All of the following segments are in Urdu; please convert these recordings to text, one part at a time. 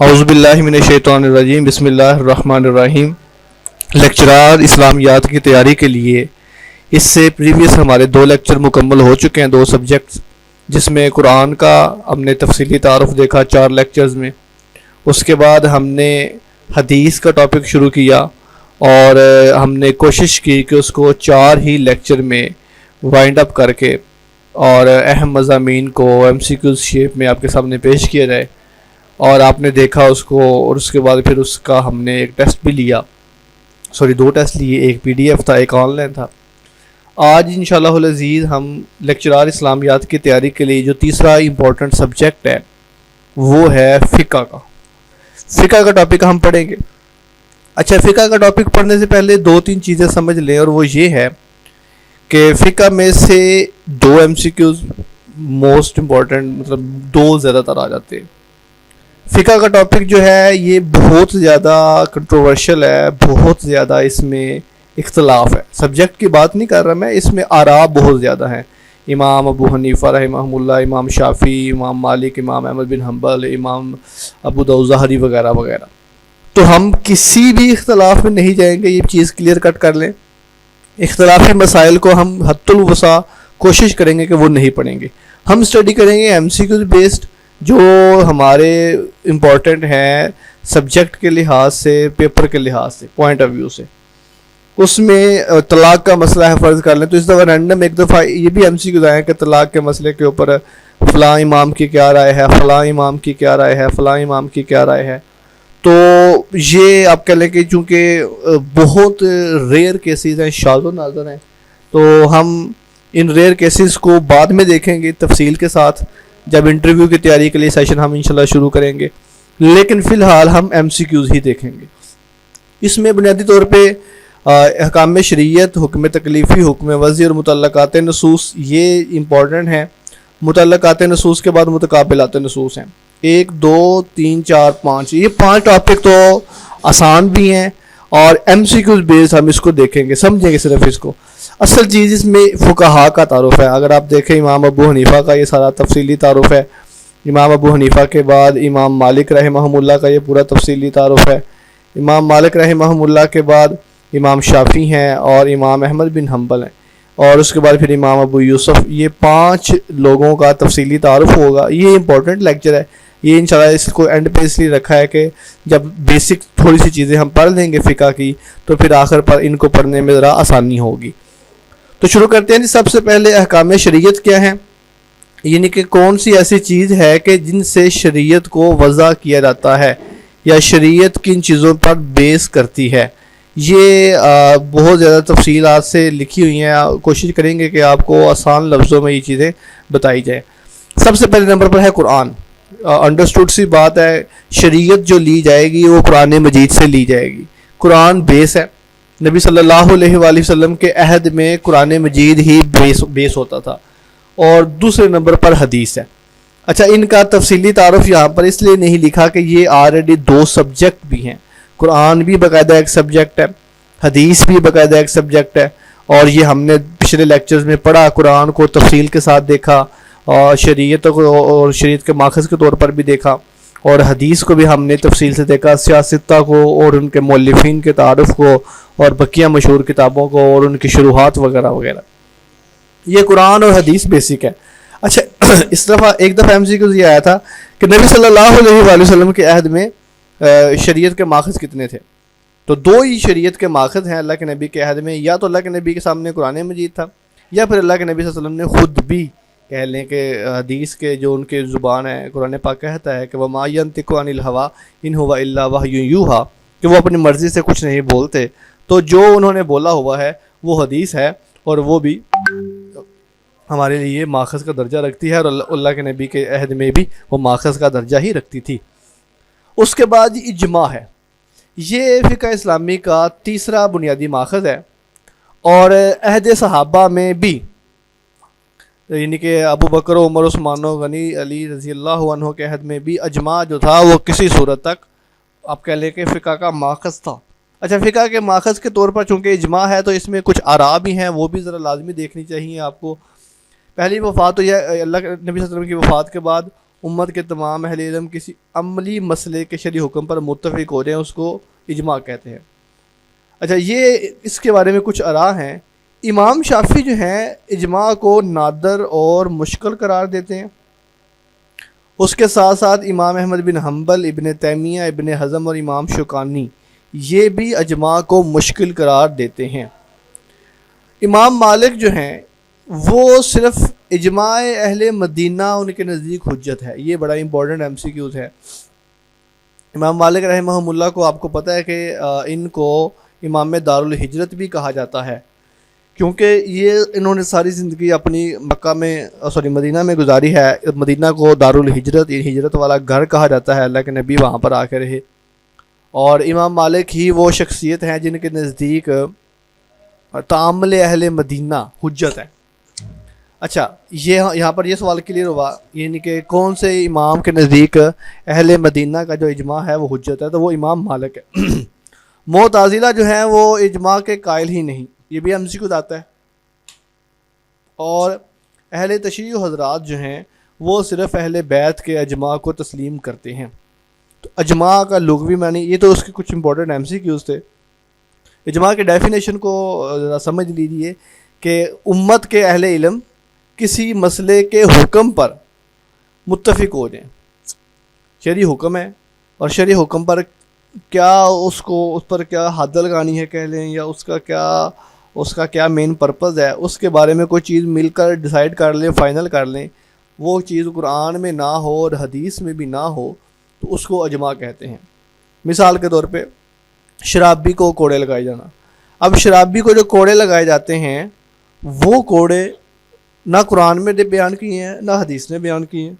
اعوذ باللہ من الشیطان الرجیم، بسم اللہ الرحمن الرحیم۔ لیکچرار اسلامیات کی تیاری کے لیے اس سے پریویس ہمارے 2 لیکچر مکمل ہو چکے ہیں، 2 سبجیکٹس، جس میں قرآن کا ہم نے تفصیلی تعارف دیکھا 4 لیکچرز میں۔ اس کے بعد ہم نے حدیث کا ٹاپک شروع کیا اور ہم نے کوشش کی کہ اس کو 4 ہی لیکچر میں وائنڈ اپ کر کے اور اہم مضامین کو MCQs شیپ میں آپ کے سامنے پیش کیا جائے، اور آپ نے دیکھا اس کو، اور اس کے بعد پھر اس کا ہم نے ایک ٹیسٹ بھی لیا، 2 ٹیسٹ لیے، ایک PDF تھا، ایک آن لائن تھا۔ آج انشاءاللہ العزیز ہم لیکچرار اسلامیات کی تیاری کے لیے جو تیسرا امپورٹنٹ سبجیکٹ ہے وہ ہے فقہ کا۔ فقہ کا ٹاپک ہم پڑھیں گے۔ اچھا، فقہ کا ٹاپک پڑھنے سے پہلے 2-3 چیزیں سمجھ لیں، اور وہ یہ ہے کہ فقہ میں سے 2 MCQs موسٹ امپورٹنٹ، مطلب 2 زیادہ تر آ جاتے ہیں۔ فقہ کا ٹاپک جو ہے یہ بہت زیادہ کنٹروورشل ہے، بہت زیادہ اس میں اختلاف ہے۔ سبجیکٹ کی بات نہیں کر رہا میں، اس میں آراء بہت زیادہ ہیں۔ امام ابو حنیفہ رحمہ اللہ، امام شافعی، امام مالک، امام احمد بن حنبل، امام ابو داؤد ظاہری وغیرہ وغیرہ۔ تو ہم کسی بھی اختلاف میں نہیں جائیں گے، یہ چیز کلیئر کٹ کر لیں۔ اختلافی مسائل کو ہم حد الوسع کوشش کریں گے کہ وہ نہیں پڑھیں گے۔ ہم اسٹڈی کریں گے MCQ بیسڈ، جو ہمارے امپورٹنٹ ہیں سبجیکٹ کے لحاظ سے، پیپر کے لحاظ سے، پوائنٹ آف ویو سے۔ اس میں طلاق کا مسئلہ ہے، فرض کر لیں تو اس دفعہ رینڈم ایک دفعہ یہ بھی MCQ آئے کہ طلاق کے مسئلے کے اوپر فلاں امام کی کیا رائے ہے، فلاں امام کی کیا رائے ہے، فلاں امام کی کیا رائے ہے۔ تو یہ آپ کہہ لیں کہ چونکہ بہت ریئر کیسز ہیں، شاذ و نادر ہیں، تو ہم ان ریئر کیسز کو بعد میں دیکھیں گے تفصیل کے ساتھ، جب انٹرویو کی تیاری کے لیے سیشن ہم انشاءاللہ شروع کریں گے۔ لیکن فی الحال ہم MCQs ہی دیکھیں گے۔ اس میں بنیادی طور پہ احکام شریعت، حکم تکلیفی، حکم وضعی اور متعلقات نصوص یہ امپورٹنٹ ہیں۔ متعلقات نصوص کے بعد متقابلات نصوص ہیں، 1 2 3 4 5۔ یہ 5 ٹاپک تو آسان بھی ہیں اور MCQs بیس ہم اس کو دیکھیں گے، سمجھیں گے صرف اس کو۔ اصل چیز اس میں فقہا کا تعارف ہے۔ اگر آپ دیکھیں امام ابو حنیفہ کا یہ سارا تفصیلی تعارف ہے، امام ابو حنیفہ کے بعد امام مالک رحمہ اللہ کا یہ پورا تفصیلی تعارف ہے، امام مالک رحمہ اللہ کے بعد امام شافعی ہیں اور امام احمد بن حنبل ہیں، اور اس کے بعد پھر امام ابو یوسف۔ یہ 5 لوگوں کا تفصیلی تعارف ہوگا۔ یہ امپورٹنٹ لیکچر ہے، یہ انشاءاللہ اس کو اینڈ پہ اس لیے رکھا ہے کہ جب بیسک تھوڑی سی چیزیں ہم پڑھ لیں گے فقہ کی، تو پھر آخر پر ان کو پڑھنے میں ذرا آسانی ہوگی۔ تو شروع کرتے ہیں۔ سب سے پہلے احکام شریعت کیا ہیں، یعنی کہ کون سی ایسی چیز ہے کہ جن سے شریعت کو وضع کیا جاتا ہے، یا شریعت کن چیزوں پر بیس کرتی ہے۔ یہ بہت زیادہ تفصیلات سے لکھی ہوئی ہیں، کوشش کریں گے کہ آپ کو آسان لفظوں میں یہ چیزیں بتائی جائیں۔ سب سے پہلے نمبر پر ہے قرآن۔ انڈرسٹوڈ سی بات ہے، شریعت جو لی جائے گی وہ قرآن مجید سے لی جائے گی۔ قرآن بیس ہے، نبی صلی اللہ علیہ وآلہ وسلم کے عہد میں قرآن مجید ہی بیس ہوتا تھا۔ اور دوسرے نمبر پر حدیث ہے۔ اچھا، ان کا تفصیلی تعارف یہاں پر اس لیے نہیں لکھا کہ یہ آلریڈی 2 سبجیکٹ بھی ہیں۔ قرآن بھی باقاعدہ ایک سبجیکٹ ہے، حدیث بھی باقاعدہ ایک سبجیکٹ ہے، اور یہ ہم نے پچھلے لیکچرز میں پڑھا، قرآن کو تفصیل کے ساتھ دیکھا، اور شریعت کو اور شریعت کے ماخذ کے طور پر بھی دیکھا، اور حدیث کو بھی ہم نے تفصیل سے دیکھا، سیاستہ کو اور ان کے مؤلفین کے تعارف کو، اور بقیہ مشہور کتابوں کو اور ان کی شروحات وغیرہ وغیرہ۔ یہ قرآن اور حدیث بیسک ہے۔ اچھا، اس دفعہ ایک دفعہ MCQ یہ آیا تھا کہ نبی صلی اللہ علیہ وآلہ وسلم کے عہد میں شریعت کے ماخذ کتنے تھے؟ تو 2 ہی شریعت کے ماخذ ہیں اللہ کے نبی کے عہد میں، یا تو اللہ کے نبی کے سامنے قرآن مجید تھا، یا پھر اللہ کے نبی صلی اللہ علیہ وسلم نے خود بھی کہہ لیں کہ حدیث کے جو ان کے زبان ہے، قرآن پاک کہتا ہے کہ وَمَا يَنطِقُ عَنِ الْهَوَىٰ إِنْ هُوَ إِلَّا وَحْيٌ يُوحَىٰ، کہ وہ اپنی مرضی سے کچھ نہیں بولتے۔ تو جو انہوں نے بولا ہوا ہے وہ حدیث ہے، اور وہ بھی ہمارے لیے ماخذ کا درجہ رکھتی ہے، اور اللہ کے نبی کے عہد میں بھی وہ ماخذ کا درجہ ہی رکھتی تھی۔ اس کے بعد اجماع ہے۔ یہ فقہ اسلامی کا تیسرا بنیادی ماخذ ہے، اور عہد صحابہ میں بھی، یعنی کہ ابو بکر، عمر، عثمان و غنی، علی رضی اللہ عنہ کے عہد میں بھی اجماع جو تھا وہ کسی صورت تک آپ کہہ لیں کہ فقہ کا ماخذ تھا۔ اچھا، فقہ کے ماخذ کے طور پر چونکہ اجماع ہے تو اس میں کچھ آراء بھی ہیں، وہ بھی ذرا لازمی دیکھنی چاہیے آپ کو۔ پہلی وفات تو یہ اللہ کے نبی صلی اللہ علیہ وسلم کی وفات کے بعد امت کے تمام اہل علم کسی عملی مسئلے کے شرعی حکم پر متفق ہو جائیں اس کو اجماع کہتے ہیں۔ اچھا، یہ اس کے بارے میں کچھ آراء ہیں۔ امام شافعی جو ہیں اجماع کو نادر اور مشکل قرار دیتے ہیں۔ اس کے ساتھ ساتھ امام احمد بن حنبل، ابن تیمیہ، ابن حزم اور امام شوکانی یہ بھی اجماع کو مشکل قرار دیتے ہیں۔ امام مالک جو ہیں وہ صرف اجماع اہل مدینہ ان کے نزدیک حجت ہے۔ یہ بڑا امپورٹنٹ ایم سی کیوز ہے۔ امام مالک رحمہ اللہ کو آپ کو پتہ ہے کہ ان کو امام دار الہجرت بھی کہا جاتا ہے، کیونکہ یہ انہوں نے ساری زندگی اپنی مدینہ میں گزاری ہے۔ مدینہ کو دار الہجرت، ہجرت والا گھر کہا جاتا ہے، اللہ کے نبی وہاں پر آ کے رہے، اور امام مالک ہی وہ شخصیت ہیں جن کے نزدیک تعامل اہل مدینہ حجت ہے۔ اچھا، یہاں پر یہ سوال کلیئر ہوا، یعنی کہ کون سے امام کے نزدیک اہل مدینہ کا جو اجماع ہے وہ حجت ہے، تو وہ امام مالک ہے۔ معتزلہ جو ہیں وہ اجماع کے قائل ہی نہیں، یہ بھی ہم سے خود آتا ہے، اور اہل تشیع حضرات جو ہیں وہ صرف اہل بیت کے اجماع کو تسلیم کرتے ہیں۔ تو اجماع کا لغوی معنی، یہ تو اس کے کچھ امپورٹنٹ ایم سی کیوز تھے۔ اجماع کے ڈیفینیشن کو ذرا سمجھ لیجیے کہ امت کے اہل علم کسی مسئلے کے حکم پر متفق ہو جائیں۔ شرعی حکم ہے، اور شرعی حکم پر کیا اس پر کیا حد لگانی ہے کہہ لیں، یا اس کا کیا مین پرپز ہے، اس کے بارے میں کوئی چیز مل کر ڈیسائیڈ کر لیں، فائنل کر لیں، وہ چیز قرآن میں نہ ہو اور حدیث میں بھی نہ ہو، تو اس کو اجماع کہتے ہیں۔ مثال کے طور پہ شرابی کو کوڑے لگائے جانا۔ اب شرابی کو جو کوڑے لگائے جاتے ہیں وہ کوڑے نہ قرآن میں بیان کیے ہیں نہ حدیث نے بیان کیے ہیں۔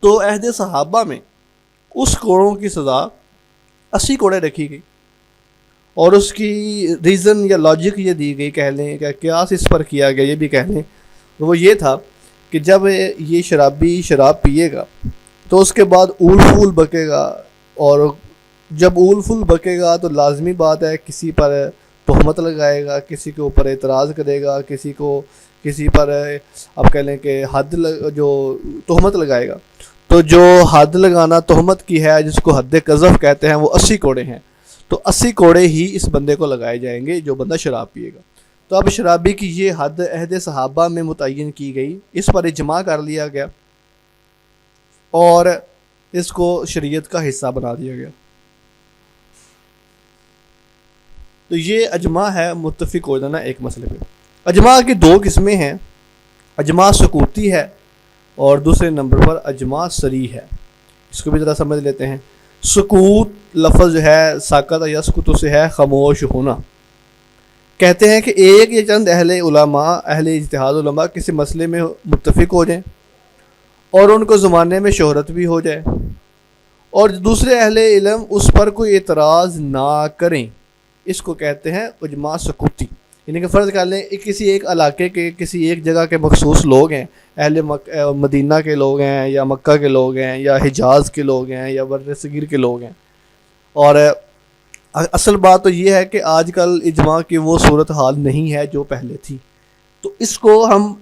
تو عہد صحابہ میں اس کوڑوں کی سزا 80 کوڑے رکھی گئی، اور اس کی ریزن یا لاجک یہ دی گئی، کہہ لیں کہ قیاس اس پر کیا گیا، یہ بھی کہہ لیں، وہ یہ تھا کہ جب یہ شرابی شراب پیے گا تو اس کے بعد اول پھول بکے گا، اور جب اول پھول بکے گا تو لازمی بات ہے کسی پر تہمت لگائے گا، کسی کے اوپر اعتراض کرے گا، کسی پر آپ کہہ لیں کہ جو تہمت لگائے گا۔ تو جو حد لگانا تہمت کی ہے، جس کو حد قذف کہتے ہیں، وہ 80 کوڑے ہیں۔ تو 80 کوڑے ہی اس بندے کو لگائے جائیں گے جو بندہ شراب پیے گا۔ تو اب شرابی کی یہ حد عہد صحابہ میں متعین کی گئی، اس پر اجماع کر لیا گیا، اور اس کو شریعت کا حصہ بنا دیا گیا۔ تو یہ اجماع ہے متفق ہو جانا ایک مسئلے پہ۔ اجماع کی 2 قسمیں ہیں، اجماع سکوتی ہے اور دوسرے نمبر پر اجماع صریح ہے۔ اس کو بھی ذرا سمجھ لیتے ہیں۔ سکوت لفظ جو ہے ساکت یا سکوت سے ہے خاموش ہونا۔ کہتے ہیں کہ ایک یا چند اہل اجتہاد علماء کسی مسئلے میں متفق ہو جائیں اور ان کو زمانے میں شہرت بھی ہو جائے، اور دوسرے اہل علم اس پر کوئی اعتراض نہ کریں، اس کو کہتے ہیں اجماع سکوتی۔ یعنی کہ فرض کر لیں کسی ایک علاقے کے کسی ایک جگہ کے مخصوص لوگ ہیں، اہل مدینہ کے لوگ ہیں، یا مکہ کے لوگ ہیں، یا حجاز کے لوگ ہیں، یا بر صغیر کے لوگ ہیں، اور اصل بات تو یہ ہے کہ آج کل اجماع کی وہ صورت حال نہیں ہے جو پہلے تھی۔ تو اس کو ہم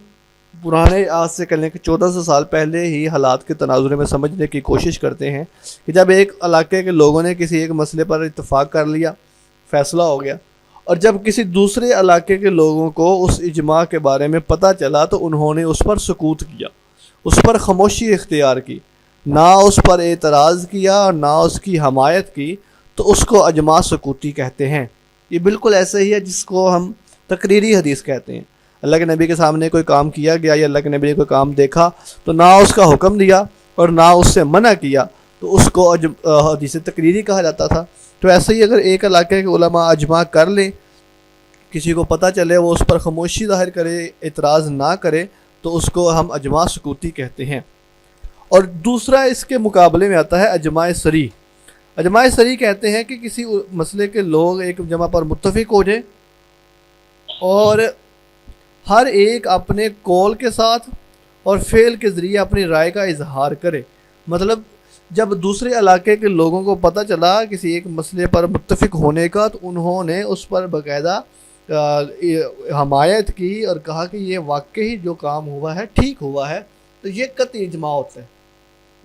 پرانے آج سے کہہ لیں کہ 1400 سال پہلے ہی حالات کے تناظر میں سمجھنے کی کوشش کرتے ہیں کہ جب ایک علاقے کے لوگوں نے کسی ایک مسئلے پر اتفاق کر لیا، فیصلہ ہو گیا، اور جب کسی دوسرے علاقے کے لوگوں کو اس اجماع کے بارے میں پتہ چلا تو انہوں نے اس پر سکوت کیا، اس پر خاموشی اختیار کی، نہ اس پر اعتراض کیا اور نہ اس کی حمایت کی، تو اس کو اجماع سکوتی کہتے ہیں۔ یہ بالکل ایسے ہی ہے جس کو ہم تقریری حدیث کہتے ہیں۔ اللہ کے نبی کے سامنے کوئی کام کیا گیا، یا اللہ کے نبی نے کوئی کام دیکھا تو نہ اس کا حکم دیا اور نہ اس سے منع کیا، تو اس کو حدیث تقریری کہا جاتا تھا۔ تو ایسے ہی اگر ایک علاقے کے علماء اجماع کر لیں، کسی کو پتہ چلے، وہ اس پر خاموشی ظاہر کرے، اعتراض نہ کرے، تو اس کو ہم اجماع سکوتی کہتے ہیں۔ اور دوسرا اس کے مقابلے میں آتا ہے اجماع صریح۔ اجماع صریح کہتے ہیں کہ کسی مسئلے کے لوگ ایک جگہ پر متفق ہو جائیں اور ہر ایک اپنے قول کے ساتھ اور فعل کے ذریعے اپنی رائے کا اظہار کرے۔ مطلب جب دوسرے علاقے کے لوگوں کو پتہ چلا کسی ایک مسئلے پر متفق ہونے کا، تو انہوں نے اس پر باقاعدہ حمایت کی اور کہا کہ یہ واقعی جو کام ہوا ہے ٹھیک ہوا ہے، تو یہ قطعی اجماع ہوتا ہے۔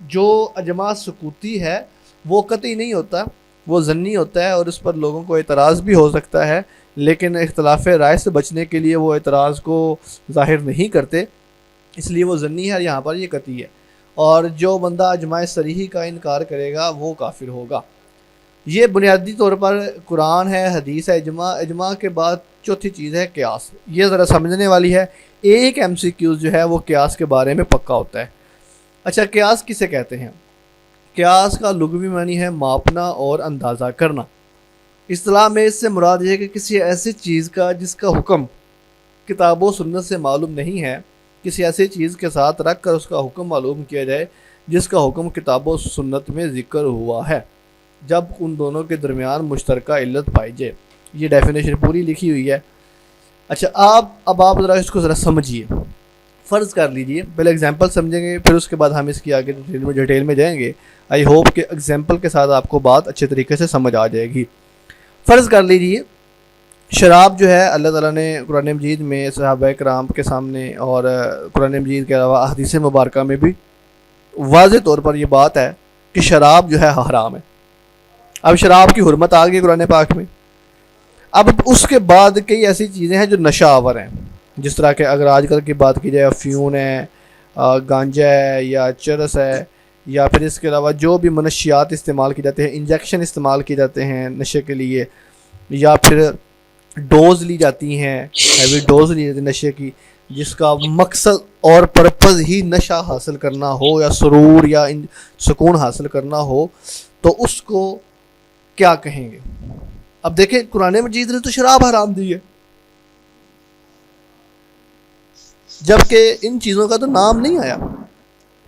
جو اجماع سکوتی ہے وہ قطعی نہیں ہوتا، وہ ضنی ہوتا ہے، اور اس پر لوگوں کو اعتراض بھی ہو سکتا ہے، لیکن اختلاف رائے سے بچنے کے لیے وہ اعتراض کو ظاہر نہیں کرتے، اس لیے وہ ضنی ہے، یہاں پر یہ قطعی ہے۔ اور جو بندہ اجماع صریحی کا انکار کرے گا وہ کافر ہوگا۔ یہ بنیادی طور پر قرآن ہے، حدیث ہے، اجماع کے بعد چوتھی چیز ہے قیاس۔ یہ ذرا سمجھنے والی ہے، ایک ایم سی کیوز جو ہے وہ قیاس کے بارے میں پکا ہوتا ہے۔ اچھا، قیاس کسے کہتے ہیں؟ قیاس کا لغوی معنی ہے ماپنا اور اندازہ کرنا۔ اصطلاح میں اس سے مراد یہ ہے کہ کسی ایسی چیز کا جس کا حکم کتاب و سنت سے معلوم نہیں ہے، کسی ایسی چیز کے ساتھ رکھ کر اس کا حکم معلوم کیا جائے جس کا حکم کتاب و سنت میں ذکر ہوا ہے، جب ان دونوں کے درمیان مشترکہ علت پائی جائے۔ یہ ڈیفینیشن پوری لکھی ہوئی ہے۔ اچھا، اب آپ ذرا اس کو ذرا سمجھیے۔ فرض کر لیجئے، پہلے ایگزامپل سمجھیں گے، پھر اس کے بعد ہم اس کی آگے ڈیٹیل میں جائیں گے۔ آئی ہوپ کہ ایگزامپل کے ساتھ آپ کو بات اچھے طریقے سے سمجھ آ جائے گی۔ فرض کر لیجئے شراب جو ہے اللہ تعالیٰ نے قرآن مجید میں صحابہ کرام کے سامنے اور قرآن مجید کے علاوہ احادیث مبارکہ میں بھی واضح طور پر یہ بات ہے کہ شراب جو ہے حرام ہے۔ اب شراب کی حرمت آ گئی قرآن پاک میں۔ اب اس کے بعد کئی ایسی چیزیں ہیں جو نشہ آور ہیں، جس طرح کہ اگر آج کل کی بات کی جائے افیون ہے، گانجا ہے، یا چرس ہے، یا پھر اس کے علاوہ جو بھی منشیات استعمال کی جاتے ہیں، انجیکشن استعمال کیے جاتے ہیں نشے کے لیے، یا پھر ڈوز لی جاتی ہیں، ہیوی ڈوز لی جاتی ہے نشے کی، جس کا مقصد اور پرپز ہی نشہ حاصل کرنا ہو یا سرور یا سکون حاصل کرنا ہو، تو اس کو کیا کہیں گے؟ اب دیکھیں قرآن مجید نے تو شراب حرام دی ہے، جبکہ ان چیزوں کا تو نام نہیں آیا۔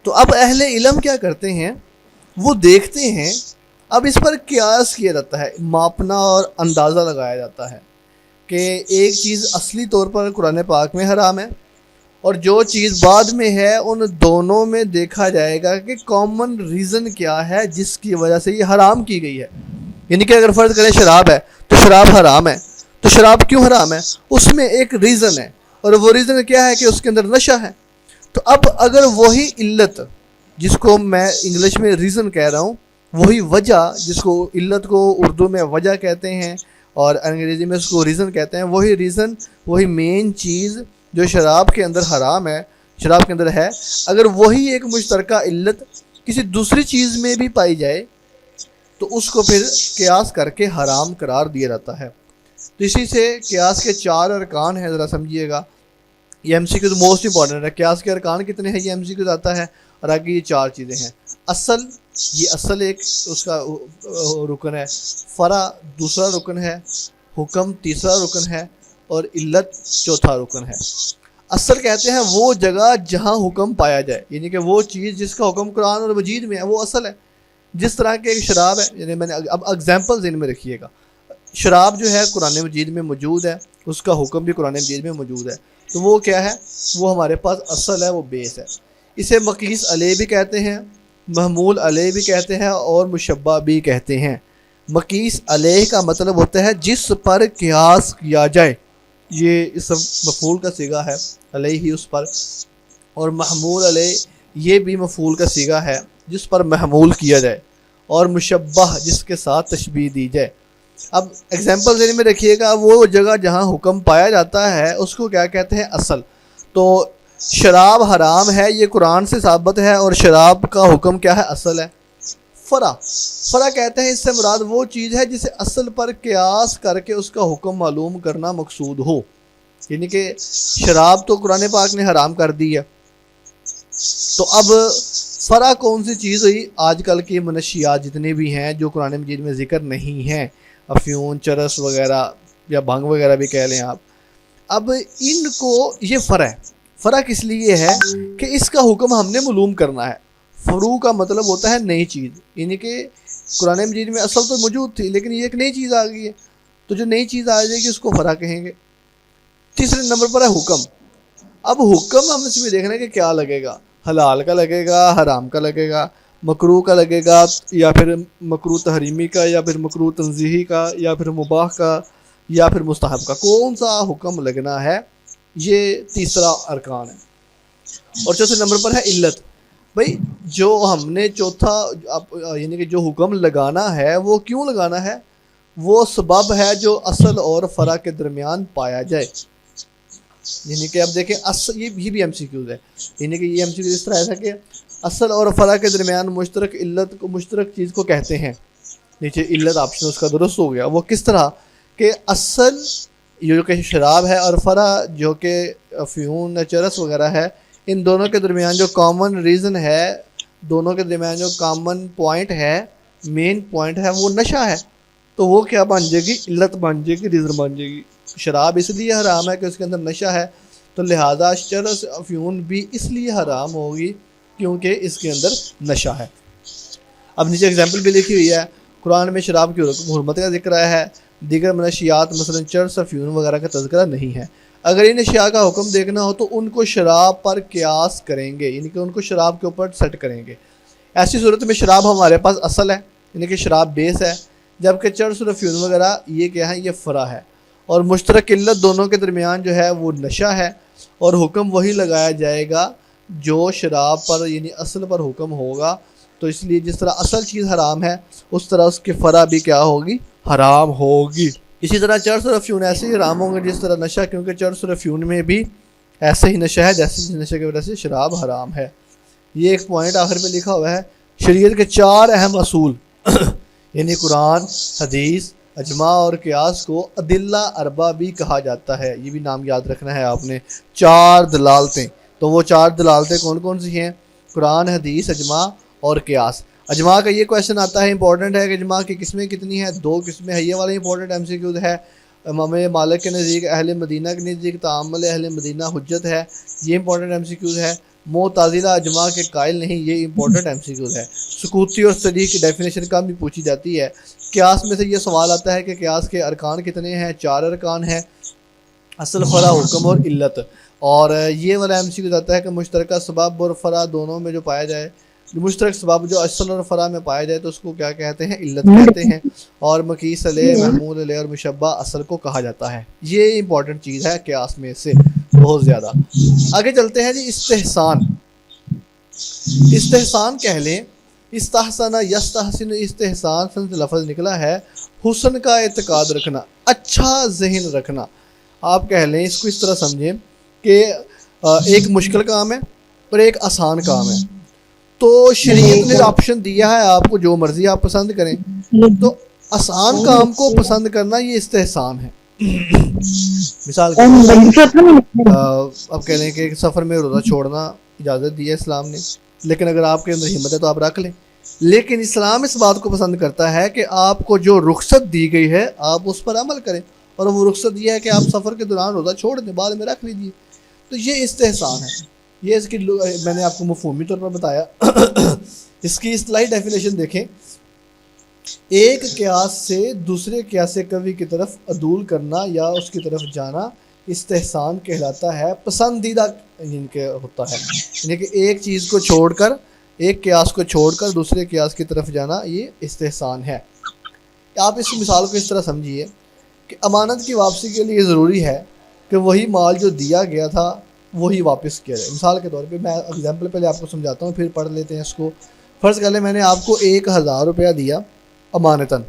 تو اب اہل علم کیا کرتے ہیں، وہ دیکھتے ہیں، اب اس پر قیاس کیا جاتا ہے، ماپنا اور اندازہ لگایا جاتا ہے کہ ایک چیز اصلی طور پر قرآن پاک میں حرام ہے، اور جو چیز بعد میں ہے ان دونوں میں دیکھا جائے گا کہ کامن ریزن کیا ہے جس کی وجہ سے یہ حرام کی گئی ہے۔ یعنی کہ اگر فرض کریں شراب ہے تو شراب حرام ہے، تو شراب کیوں حرام ہے؟ اس میں ایک ریزن ہے، اور وہ ریزن کیا ہے کہ اس کے اندر نشہ ہے۔ تو اب اگر وہی علت جس کو میں انگلش میں ریزن کہہ رہا ہوں، وہی وجہ جس کو علت کو اردو میں وجہ کہتے ہیں اور انگریزی میں اس کو ریزن کہتے ہیں، وہی ریزن، وہی مین چیز جو شراب کے اندر حرام ہے، شراب کے اندر ہے، اگر وہی ایک مشترکہ علت کسی دوسری چیز میں بھی پائی جائے تو اس کو پھر قیاس کر کے حرام قرار دیا جاتا ہے۔ تو اسی سے قیاس کے 4 ارکان ہیں، ذرا سمجھیے گا۔ یہ ایم سی کیو موسٹ امپورٹنٹ ہے۔ قیاس کے ارکان کتنے ہیں، یہ ایم سی کیو آتا ہے، اور آگے یہ 4 چیزیں ہیں۔ اصل، یہ اصل ایک اس کا رکن ہے، فرع دوسرا رکن ہے، حکم تیسرا رکن ہے، اور علت چوتھا رکن ہے۔ اصل کہتے ہیں وہ جگہ جہاں حکم پایا جائے، یعنی کہ وہ چیز جس کا حکم قرآن اور مجید میں ہے وہ اصل ہے۔ جس طرح کے ایک شراب ہے، یعنی میں نے اب ایگزامپل ذہن میں رکھیے گا، شراب جو ہے قرآن مجید میں موجود ہے، اس کا حکم بھی قرآن مجید میں موجود ہے، تو وہ کیا ہے، وہ ہمارے پاس اصل ہے، وہ بیس ہے۔ اسے مقیس علیہ بھی کہتے ہیں، محمول علیہ بھی کہتے ہیں، اور مشبہ بھی کہتے ہیں۔ مقیس علیہ کا مطلب ہوتا ہے جس پر قیاس کیا جائے، یہ اس مفعول کا صیغہ ہے، علیہ ہی اس پر، اور محمول علیہ یہ بھی مفعول کا صیغہ ہے جس پر محمول کیا جائے، اور مشبہ جس کے ساتھ تشبیہ دی جائے۔ اب ایگزامپل ذہن میں رکھیے گا، وہ جگہ جہاں حکم پایا جاتا ہے اس کو کیا کہتے ہیں، اصل۔ تو شراب حرام ہے یہ قرآن سے ثابت ہے، اور شراب کا حکم کیا ہے، اصل ہے۔ فرع، فرع کہتے ہیں اس سے مراد وہ چیز ہے جسے اصل پر قیاس کر کے اس کا حکم معلوم کرنا مقصود ہو۔ یعنی کہ شراب تو قرآن پاک نے حرام کر دی ہے، تو اب فرع کون سی چیز ہوئی؟ آج کل کی منشیات جتنے بھی ہیں جو قرآن مجید میں ذکر نہیں ہیں، افیون، چرس وغیرہ، یا بھنگ وغیرہ بھی کہہ لیں آپ، اب ان کو یہ فرع ہے۔ فرع کس لیے ہے کہ اس کا حکم ہم نے معلوم کرنا ہے۔ فروع کا مطلب ہوتا ہے نئی چیز، یعنی کہ قرآن مجید میں اصل تو موجود تھی لیکن یہ ایک نئی چیز آ گئی ہے، تو جو نئی چیز آ جائے گی اس کو فرع کہیں گے۔ تیسرے نمبر پر ہے حکم۔ اب حکم ہم اس میں دیکھنا ہے کہ کیا لگے گا، حلال کا لگے گا، حرام کا لگے گا، مکروہ کا لگے گا، یا پھر مکروہ تحریمی کا، یا پھر مکروہ تنزیہی کا، یا پھر مباح کا، یا پھر مستحب کا، کون سا حکم لگنا ہے، یہ تیسرا ارکان ہے. اور چوتھے نمبر پر ہے علت. بھائی جو ہم نے چوتھا یعنی کہ جو حکم لگانا ہے وہ کیوں لگانا ہے، وہ سبب ہے جو اصل اور فرع کے درمیان پایا جائے. یعنی کہ اب دیکھیں یہ بھی ایم سی کیوز ہے. یعنی کہ یہ ایم سی کیوز اس طرح ہے کہ اصل اور فرع کے درمیان مشترک علت کو مشترک چیز کو کہتے ہیں. نیچے علت آپشن اس کا درست ہو گیا. وہ کس طرح کہ اصل جو کہ شراب ہے اور فرع جو کہ افیون چرس وغیرہ ہے، ان دونوں کے درمیان جو کامن ریزن ہے، دونوں کے درمیان جو کامن پوائنٹ ہے، مین پوائنٹ ہے، وہ نشہ ہے. تو وہ کیا بن جائے گی، علت بن جائے گی، ریزن بن جائے گی. شراب اس لیے حرام ہے کہ اس کے اندر نشہ ہے، تو لہذا چرس افیون بھی اس لیے حرام ہوگی کیونکہ اس کے اندر نشہ ہے. اب نیچے اگزامپل بھی لکھی ہوئی ہے. قرآن میں شراب کی حرمت کا ذکر ہے، دیگر منشیات مثلا چرس افیون وغیرہ کا تذکرہ نہیں ہے. اگر ان اشیاء کا حکم دیکھنا ہو تو ان کو شراب پر قیاس کریں گے، یعنی کہ ان کو شراب کے اوپر سیٹ کریں گے. ایسی صورت میں شراب ہمارے پاس اصل ہے، یعنی کہ شراب بیس ہے، جبکہ چرس اور افیون وغیرہ یہ کیا ہے، یہ فرع ہے. اور مشترک علت دونوں کے درمیان جو ہے وہ نشہ ہے، اور حکم وہی لگایا جائے گا جو شراب پر یعنی اصل پر حکم ہوگا. تو اس لیے جس طرح اصل چیز حرام ہے اس طرح اس کی فرع بھی کیا ہوگی، حرام ہوگی. اسی طرح چرس اور افیون ایسے ہی حرام ہوں گے جس طرح نشہ، کیونکہ چرس اور افیون میں بھی ایسے ہی نشہ ہے جیسے نشے کی وجہ سے شراب حرام ہے. یہ ایک پوائنٹ آخر میں لکھا ہوا ہے. شریعت کے 4 اہم اصول یعنی قرآن، حدیث، اجماع اور قیاس کو ادلہ اربع بھی کہا جاتا ہے. یہ بھی نام یاد رکھنا ہے آپ نے. 4 دلالتیں. تو وہ 4 دلالتیں کون کون سی ہیں؟ قرآن، حدیث، اجماع اور قیاس. اجماع کا یہ کویشچن آتا ہے، امپورٹنٹ ہے کہ اجماع کی قسمیں کتنی ہیں؟ 2 قسمیں ہیں. یہ والا امپورٹنٹ ایم سی کیوز ہے. امام مالک کے نزدیک، اہل مدینہ کے نزدیک تعامل اہل مدینہ حجت ہے. یہ امپورٹنٹ ایم سی کیوز ہے. معتزلہ اجماع کے قائل نہیں، یہ امپورٹنٹ ایم سی کیوز ہے. سکوتی اور صریح کی ڈیفینیشن کا بھی پوچھی جاتی ہے. قیاس میں سے یہ سوال آتا ہے کہ قیاس کے ارکان کتنے ہیں؟ 4 ارکان ہیں، اصل، فرع، حکم اور علت. اور یہ والا ایم سی کیوز آتا ہے کہ مشترکہ سبب اور فرع دونوں میں جو پایا جائے، مشترک سبب جو اصل اور فرع میں پایا جائے تو اس کو کیا کہتے ہیں؟ علت کہتے ہیں. اور مقیس علیہ، محمول علیہ اور مشبہ اصل کو کہا جاتا ہے. یہ امپورٹنٹ چیز ہے قیاس میں سے بہت زیادہ. آگے چلتے ہیں جی. استحسان. استحسان کہہ لیں، استحسن یستحسن، استحسان سے لفظ نکلا ہے حسن کا اعتقاد رکھنا، اچھا ذہن رکھنا. آپ کہہ لیں اس کو اس طرح سمجھیں کہ ایک مشکل کام ہے اور ایک آسان کام ہے. تو شریعت نے آپشن دیا ہے آپ کو جو مرضی آپ پسند کریں. تو آسان کام کو پسند کرنا یہ استحسان ہے. مثال اب کہہ لیں کہ سفر میں روزہ چھوڑنا اجازت دی ہے اسلام نے، لیکن اگر آپ کے اندر ہمت ہے تو آپ رکھ لیں. لیکن اسلام اس بات کو پسند کرتا ہے کہ آپ کو جو رخصت دی گئی ہے آپ اس پر عمل کریں، اور وہ رخصت یہ ہے کہ آپ سفر کے دوران روزہ چھوڑ دیں، بعد میں رکھ لیجیے. تو یہ استحسان ہے. یہ اس کی میں نے آپ کو مفہومی طور پر بتایا. اس کی اصطلاحی ڈیفینیشن دیکھیں. ایک قیاس سے دوسرے قیاس قوی کی طرف عدول کرنا یا اس کی طرف جانا استحسان کہلاتا ہے. پسندیدہ ان کے ہوتا ہے، یعنی کہ ایک چیز کو چھوڑ کر، ایک قیاس کو چھوڑ کر دوسرے قیاس کی طرف جانا یہ استحسان ہے. آپ اس مثال کو اس طرح سمجھیے کہ امانت کی واپسی کے لیے ضروری ہے کہ وہی مال جو دیا گیا تھا وہی واپس کیا جائے. مثال کے طور پہ میں اگزامپل پہلے آپ کو سمجھاتا ہوں پھر پڑھ لیتے ہیں اس کو. فرض کر لیں میں نے آپ کو 1000 روپیہ دیا امانتاً.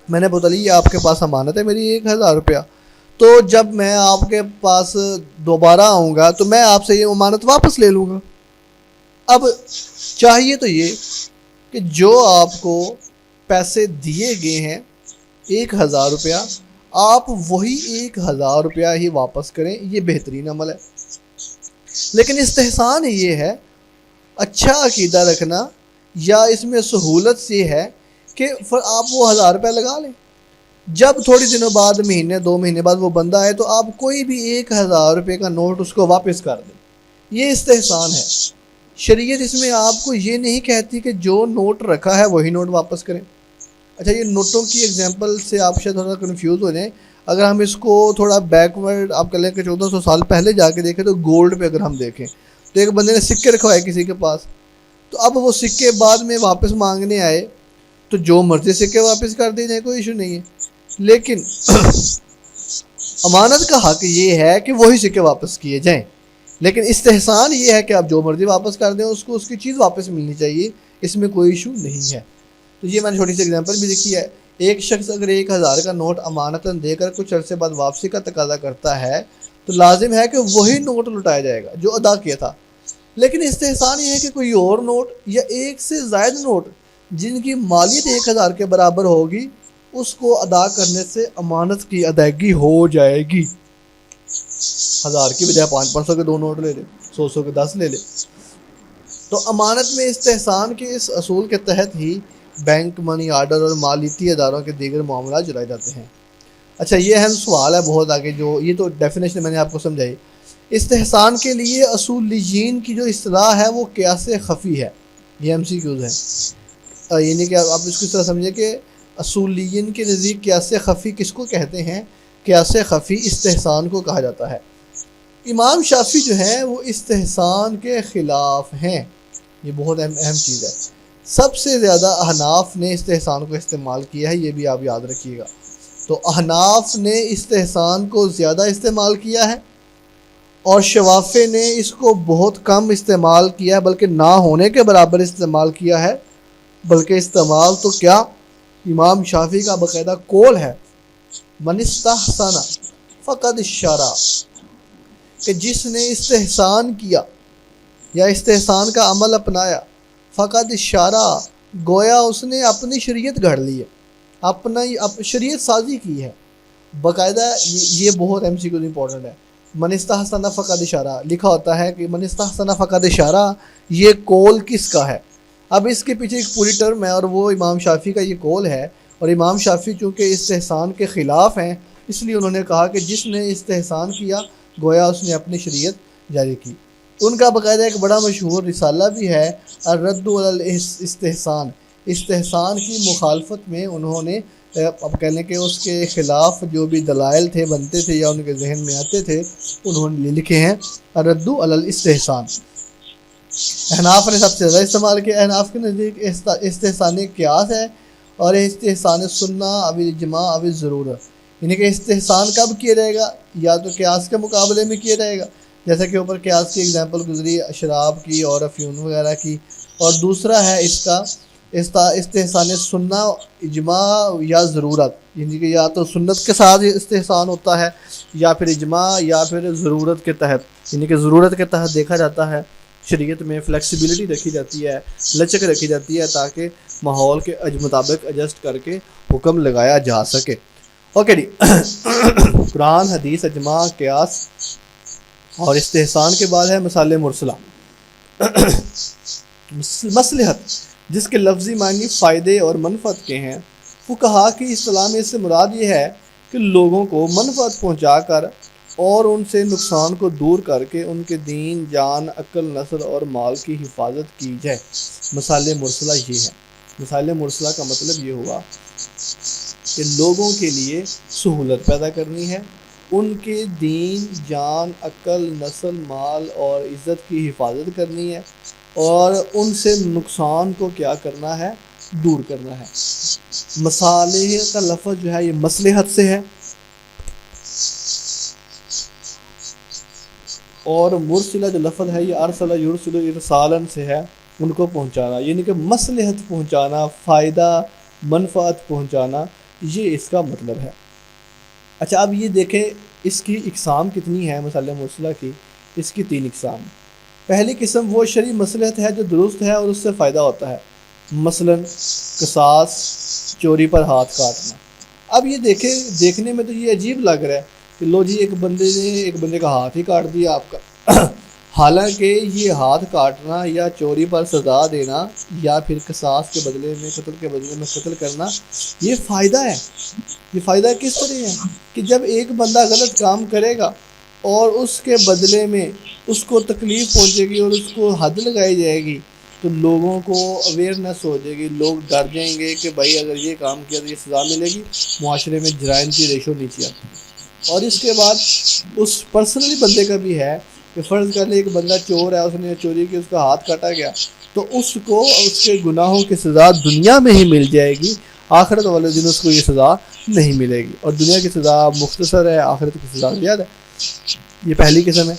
میں نے بولا یہ آپ کے پاس امانت ہے میری 1000 روپیہ. تو جب میں آپ کے پاس دوبارہ آؤں گا تو میں آپ سے یہ امانت واپس لے لوں گا. اب چاہیے تو یہ کہ جو آپ کو پیسے دیے گئے ہیں 1000 روپیہ، آپ وہی 1000 روپیہ ہی واپس کریں. یہ بہترین عمل ہے. لیکن استحسان یہ ہے، اچھا عقیدہ رکھنا، یا اس میں سہولت یہ ہے کہ آپ وہ 1000 روپیہ لگا لیں. جب تھوڑی دنوں بعد، مہینے 2 مہینے بعد وہ بندہ آئے تو آپ کوئی بھی 1000 روپے کا نوٹ اس کو واپس کر دیں. یہ استحسان ہے. شریعت اس میں آپ کو یہ نہیں کہتی کہ جو نوٹ رکھا ہے وہی نوٹ واپس کریں. اچھا، یہ نوٹوں کی ایگزامپل سے آپ شاید تھوڑا کنفیوز ہو جائیں. اگر ہم اس کو تھوڑا بیکورڈ آپ کہہ لیں کہ 1400 سال پہلے جا کے دیکھیں تو گولڈ پہ اگر ہم دیکھیں تو ایک بندے نے سکے رکھوائے کسی کے پاس، تو اب وہ سکے بعد میں واپس مانگنے آئے تو جو مرضی سکے واپس کر دی جائے، کوئی ایشو نہیں ہے. لیکن امانت کا حق یہ ہے کہ وہی سکے واپس کیے جائیں، لیکن استحسان یہ ہے کہ آپ جو مرضی واپس کر دیں، اس کو اس کی چیز واپس ملنی چاہیے، اس میں کوئی ایشو نہیں ہے۔ تو یہ میں نے چھوٹی سی اگزامپل بھی لکھی ہے۔ ایک شخص اگر 1000 کا نوٹ امانتاً دے کر کچھ عرصے بعد واپسی کا تقاضا کرتا ہے تو لازم ہے کہ وہی نوٹ لوٹایا جائے گا جو ادا کیا تھا، لیکن استحسان یہ ہے کہ کوئی اور نوٹ یا ایک سے زائد نوٹ جن کی مالیت 1000 کے برابر ہوگی اس کو ادا کرنے سے امانت کی ادائیگی ہو جائے گی۔ 1000 کی بجائے 500 کے 2 نوٹ لے لے، 100 کے 10 لے لے۔ تو امانت میں استحسان کے اس اصول کے تحت ہی بینک، منی آرڈر اور مالیتی اداروں کے دیگر معاملات چلائے جاتے ہیں۔ اچھا، یہ اہم سوال ہے بہت آگے، جو یہ تو ڈیفینیشن میں نے آپ کو سمجھائی۔ استحسان کے لیے اصولیین کی جو اصطلاح ہے وہ قیاس خفی ہے۔ یہ MCQs ہے، یعنی کہ آپ اس کو اس طرح سمجھیں کہ اصولیین کے نزدیک قیاس خفی کس کو کہتے ہیں؟ قیاس خفی استحسان کو کہا جاتا ہے۔ امام شافعی جو ہیں وہ استحسان کے خلاف ہیں، یہ بہت اہم چیز ہے۔ سب سے زیادہ احناف نے استحسان کو استعمال کیا ہے، یہ بھی آپ یاد رکھیے گا۔ تو احناف نے استحسان کو زیادہ استعمال کیا ہے اور شوافع نے اس کو بہت کم استعمال کیا ہے، بلکہ نہ ہونے کے برابر استعمال کیا ہے۔ بلکہ استعمال تو کیا، امام شافعی کا باقاعدہ قول ہے، من استحسن فقد اشترى، کہ جس نے استحسان کیا یا استحسان کا عمل اپنایا، فقد اشترى، گویا اس نے اپنی شریعت گھڑ لی ہے، اپنا شریعت سازی کی ہے۔ باقاعدہ یہ بہت MCQ امپورٹنٹ ہے۔ من استحسن فقد اشترى لکھا ہوتا ہے کہ من استحسن فقد اشترى، یہ قول کس کا ہے؟ اب اس کے پیچھے ایک پوری ٹرم ہے اور وہ امام شافعی کا یہ قول ہے، اور امام شافعی چونکہ استحسان کے خلاف ہیں اس لیے انہوں نے کہا کہ جس نے استحسان کیا گویا اس نے اپنی شریعت جاری کی۔ ان کا باقاعدہ ایک بڑا مشہور رسالہ بھی ہے، الرد علی الاستحسان، استحسان کی مخالفت میں انہوں نے اب کہہ لیں کہ اس کے خلاف جو بھی دلائل تھے بنتے تھے یا ان کے ذہن میں آتے تھے انہوں نے لکھے ہیں الرد علی الاستحسان۔ احناف نے سب سے زیادہ استعمال کیا۔ احناف کے نزدیک استحسان قیاس ہے اور استحسان سنہ اب اجماع اب ضرورت، یعنی کہ استحسان کب کیا جائے گا؟ یا تو قیاس کے مقابلے میں کیا جائے گا، جیسا کہ اوپر قیاس کی اگزامپل گزری شراب کی اور افیون وغیرہ کی، اور دوسرا ہے اس کا استحسان سنہ اجماع یا ضرورت، یعنی کہ یا تو سنت کے ساتھ استحسان ہوتا ہے یا پھر اجماع یا پھر ضرورت کے تحت، یعنی کہ ضرورت کے تحت دیکھا جاتا ہے۔ شریعت میں فلیکسیبلٹی رکھی جاتی ہے، لچک رکھی جاتی ہے تاکہ ماحول کے مطابق ایڈجسٹ کر کے حکم لگایا جا سکے۔ اوکے جی، قرآن، حدیث، اجماع، قیاس اور استحسان کے بعد ہے مصالح مرسلہ۔ مصلحت، جس کے لفظی معنی فائدے اور منفعت کے ہیں، فقہا کی اصطلاح میں اس سے مراد یہ ہے کہ لوگوں کو منفعت پہنچا کر اور ان سے نقصان کو دور کر کے ان کے دین، جان، عقل، نسل اور مال کی حفاظت کی جائے۔ مصالح مرسلہ یہ ہے۔ مصالح مرسلہ کا مطلب یہ ہوا کہ لوگوں کے لیے سہولت پیدا کرنی ہے، ان کے دین، جان، عقل، نسل، مال اور عزت کی حفاظت کرنی ہے، اور ان سے نقصان کو کیا کرنا ہے؟ دور کرنا ہے۔ مصالح کا لفظ جو ہے یہ مصلحت سے ہے، اور مرسلہ جو لفظ ہے یہ ارسلہ یرسل ارسالن سے ہے، ان کو پہنچانا، یعنی کہ مصلحت پہنچانا، فائدہ، منفعت پہنچانا، یہ اس کا مطلب ہے۔ اچھا، اب یہ دیکھیں اس کی اقسام کتنی ہے مصالح مرسلہ کی؟ اس کی 3 اقسام۔ پہلی قسم وہ شرعی مصلحت ہے جو درست ہے اور اس سے فائدہ ہوتا ہے، مثلا قصاص، چوری پر ہاتھ کاٹنا۔ اب یہ دیکھنے میں تو یہ عجیب لگ رہا ہے کہ لو جی ایک بندے کا ہاتھ ہی کاٹ دیا آپ کا، حالانکہ یہ ہاتھ کاٹنا یا چوری پر سزا دینا یا پھر قصاص کے بدلے میں قتل کرنا یہ فائدہ ہے۔ یہ فائدہ کس طرح ہے کہ جب ایک بندہ غلط کام کرے گا اور اس کے بدلے میں اس کو تکلیف پہنچے گی اور اس کو حد لگائی جائے گی تو لوگوں کو اویئرنیس ہو جائے گی، لوگ ڈر جائیں گے کہ بھائی اگر یہ کام کیا تو یہ سزا ملے گی، معاشرے میں جرائم کی ریشو نیچے آتی ہے۔ اور اس کے بعد اس پرسنلی بندے کا بھی ہے کہ فرض کر لیں ایک بندہ چور ہے، اس نے چوری کی، اس کا ہاتھ کاٹا گیا تو اس کو اس کے گناہوں کی سزا دنیا میں ہی مل جائے گی، آخرت والے دن اس کو یہ سزا نہیں ملے گی، اور دنیا کی سزا مختصر ہے، آخرت کی سزا زیادہ ہے۔ یہ پہلی قسم ہے۔